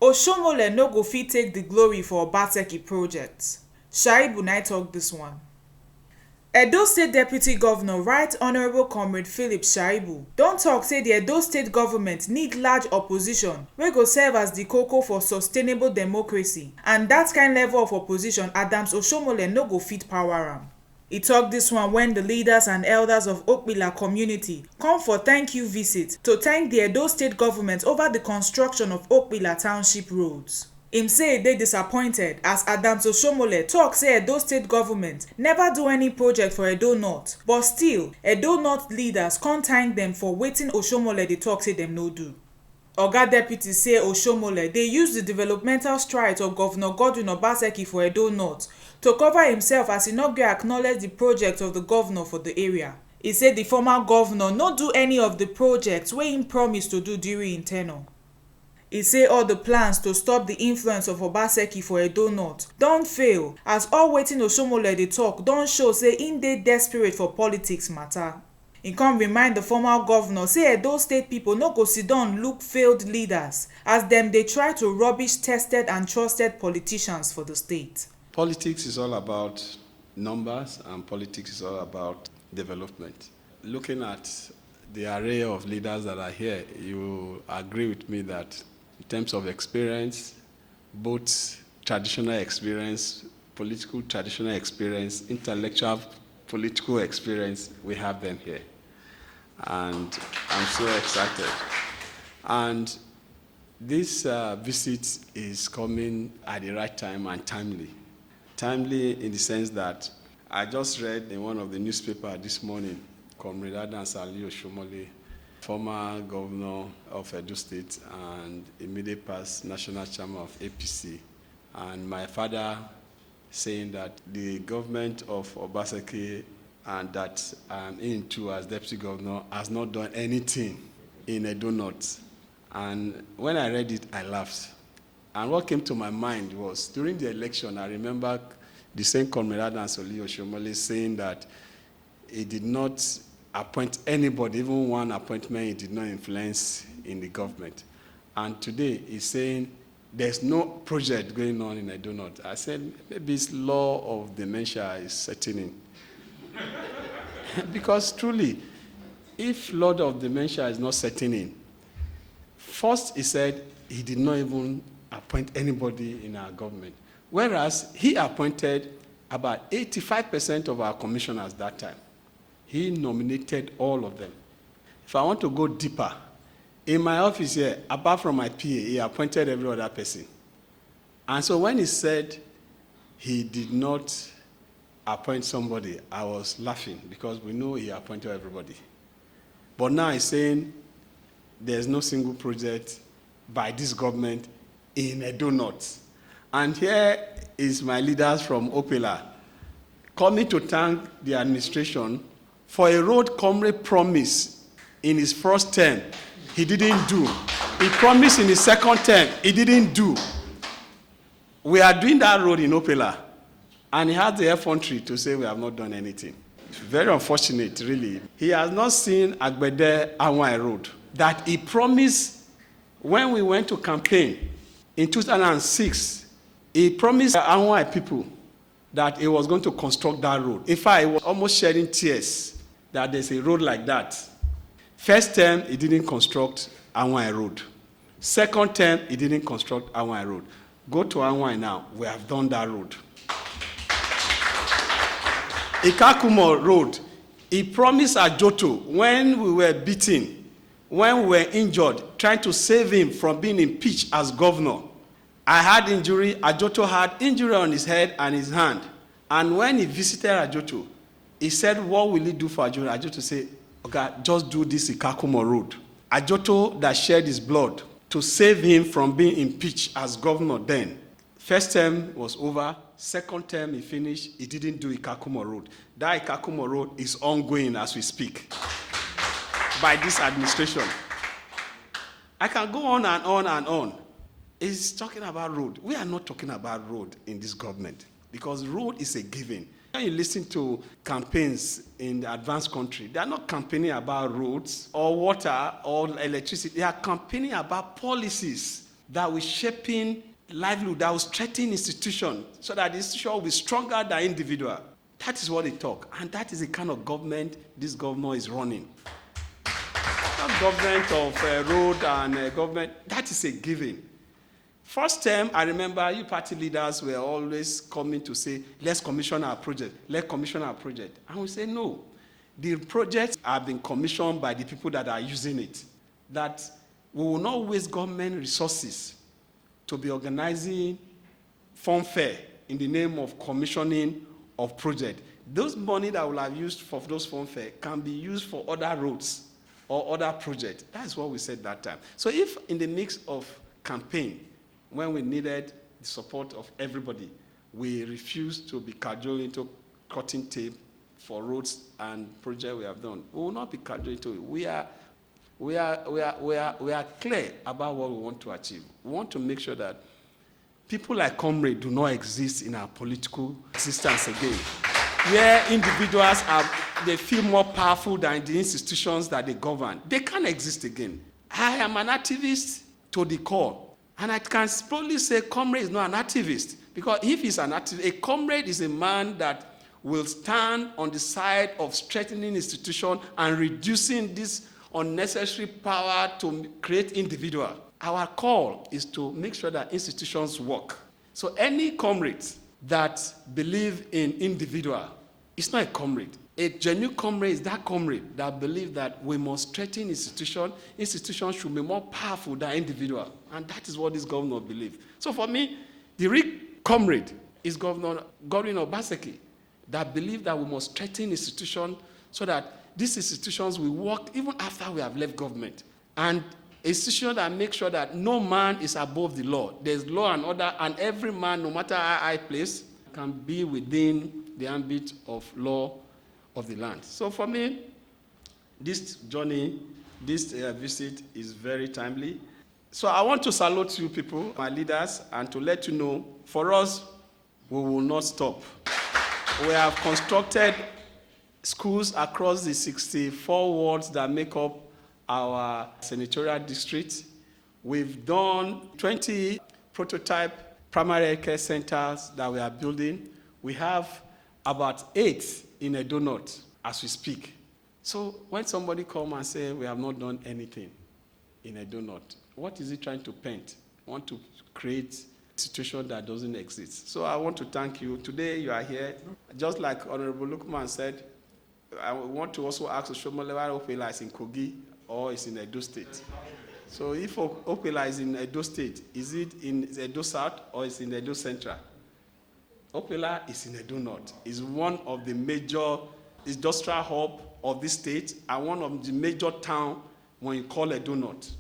Oshiomole no go fit take the glory for Obaseki project. Shaibu na talk this one. Edo State Deputy Governor Right Honourable Comrade Philip Shaibu don tok say di Edo State government need large opposition wey go serve as di koko for sustainable democracy, and dat kain level of opposition Adams Oshiomole no go fit power am. E tok dis one wen di leaders and elders of Okpila community come for thank you visit to thank di Edo State government over di construction of Okpila Township roads. Im say e dey disappointed as Adams Oshiomole tok say Edo State government never do any project for Edo North, but still, Edo North leaders come thank dem for wetin Oshiomole dey tok say dem no do. Oga Deputy say Oshiomole dey use di developmental strides of Governor Godwin Obaseki for Edo North to cover himself as e no gree acknowledge di project of di governor for di area. E say di former governor no do any of di projects wey im promise to do during im ten ure. E say all the plans to stop the influence of Obaseki for Edo North don fail, as all wetin Oshiomole dey tok don show say im dey desperate for politics matter. E come remind the former governor say Edo State pipo no go siddon look failed leaders as dem dey try to rubbish tested and trusted politicians for the state. Politics is all about numbers, and politics is all about development. Looking at the array of leaders that are here, you agree with me that in terms of experience, both traditional experience, political traditional experience, intellectual political experience, we have them here. And I'm so excited. And this visit is coming at the right time and timely. Timely in the sense that I just read in one of the newspapers this morning, Comrade Oshiomole, former governor of Edo State and immediate past national chairman of APC, and my father saying that the government of Obaseki and that I'm in too as deputy governor has not done anything in Edo North. And when I read it, I laughed. And what came to my mind was, during the election, I remember the same Comrade Oshiomole saying that he did not appoint anybody, even one appointment he did not influence in the government. And today he's saying there's no project going on in Edo North. I said, maybe this law of dementia is setting in. Because truly, if law of dementia is not setting in, first he said he did not even appoint anybody in our government, whereas he appointed about 85% of our commissioners that time. He nominated all of them. If I want to go deeper, in my office here, apart from my PA, he appointed every other person. And so when he said he did not appoint somebody, I was laughing because we know he appointed everybody. But now he's saying there's no single project by this government in Edo North. And here is my leaders from Okpila coming to thank the administration for a road Comrade promised in his first term, he didn't do. He promised in his second term, he didn't do. We are doing that road in Okpila, and he had the effrontery to say we have not done anything. Very unfortunate, really. He has not seen Agbede Anwai Road that he promised when we went to campaign in 2006. He promised Anwai people that he was going to construct that road. In fact, he was almost shedding tears that there's a road like that. First term, he didn't construct Anwai Road. Second term, he didn't construct Anwai Road. Go to Anwai now, we have done that road. Ikakumo Road, he promised Ajoto when we were beaten, when we were injured, trying to save him from being impeached as governor. I had injury, Ajoto had injury on his head and his hand. And when he visited Ajoto, he said, what will he do for Ajoto? Ajoto said, okay, just do this Ikakumo Road. Ajoto that shed his blood to save him from being impeached as governor then. First term was over. Second term he finished. He didn't do Ikakumo Road. That Ikakumo Road is ongoing as we speak by this administration. I can go on and on and on. He's talking about road. We are not talking about road in this government because road is a given. When you listen to campaigns in the advanced country, they are not campaigning about roads or water or electricity. They are campaigning about policies that will shaping livelihood, that will strengthen institution so that the institution will be stronger than individual. That is what they talk. And that is the kind of government this governor is running. Not government of road and government. That is a given. First term, I remember you party leaders were always coming to say, let's commission our project. Let's commission our project. And we say, no. The projects have been commissioned by the people that are using it. That we will not waste government resources to be organizing fun fair in the name of commissioning of project. Those money that will have used for those fun fair can be used for other roads or other projects. That's what we said that time. So if in the mix of campaign, when we needed the support of everybody, we refused to be cajoled into cutting tape for roads and projects we have done, we will not be cajoled into it. We are clear about what we want to achieve. We want to make sure that people like Comrade do not exist in our political existence again, where individuals they feel more powerful than the institutions that they govern. They can't exist again. I am an activist to the core, and I can boldly say Comrade is not an activist, because if he's an activist, a comrade is a man that will stand on the side of strengthening institution and reducing this unnecessary power to create individual. Our call is to make sure that institutions work. So any comrade that believe in individual is not a comrade. A genuine comrade is that comrade that believe that we must strengthen institution. Institutions should be more powerful than individual. And that is what this governor believes. So for me, the real comrade is Governor Obaseki, that believe that we must strengthen institutions so that these institutions will work even after we have left government. And a institution that makes sure that no man is above the law. There's law and order, and every man, no matter how high place, can be within the ambit of law of the land. So for me, this journey, this visit is very timely. So I want to salute you people, my leaders, and to let you know, for us, we will not stop. We have constructed schools across the 64 wards that make up our senatorial district. We've done 20 prototype primary care centers that we are building. We have about 8 in Edo North as we speak. So when somebody comes and says we have not done anything in Edo North, what is he trying to paint? Want to create a situation that doesn't exist. So I want to thank you. Today you are here. Just like Honorable Lukman said, I want to also ask Oshiomole whether Opela is in Kogi or is in Edo State. So if Opela is in Edo State, is it in Edo South or is it in Edo Central? Opela is in Edo North. It's one of the major industrial hub of this state and one of the major towns when you call Edo North.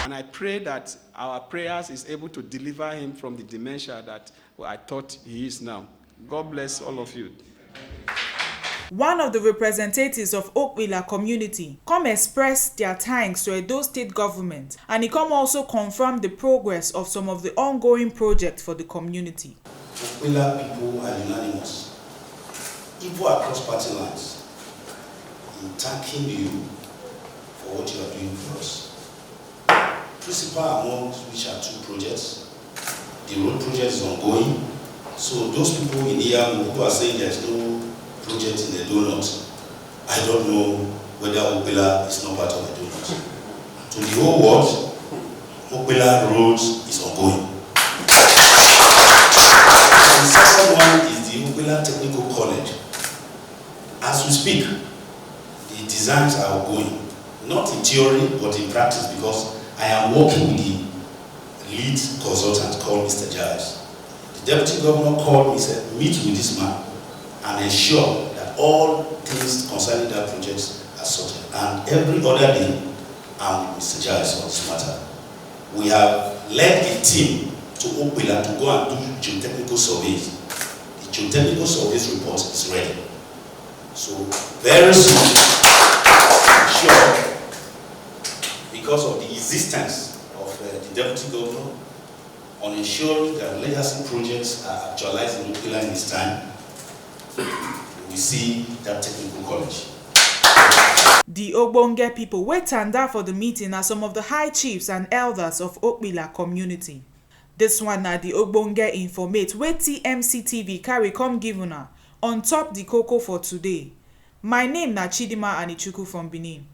And I pray that our prayers is able to deliver him from the dementia that I thought he is now. God bless all of you. One of the representatives of Okwila community come express their thanks to Edo State government, and he come also confirm the progress of some of the ongoing projects for the community. Okwila people are unanimous, even across party lines, in thanking you for what you are doing for us. Principal among which are 2 projects. The road project is ongoing, so those people in here who are saying there is no project in the Edo North, I don't know whether Okwila is not part of the Edo North. To the whole world, Okwila roads is ongoing. The second one is the Okwila Technical College. As we speak, the designs are ongoing, not in theory but in practice, because I am working with the lead consultant called Mr. Giles. The deputy governor called me and said, meet with this man and ensure that all things concerning that project are sorted. And every other day, I'm with Mr. Giles on this matter. We have led a team to Okwila to go and do geotechnical surveys. The geotechnical surveys report is ready. So very soon, I'm sure, because of the existence of the deputy governor on ensuring that legacy projects are actualized in Okwila in this time, we see that technical college. The ogbonge people wey tanda for the meeting are some of the high chiefs and elders of Okpila community. This one na the ogbonge informate wey TMC TV carry come give una on top the koko for today. My name na Chidima Anichukwu from Benin.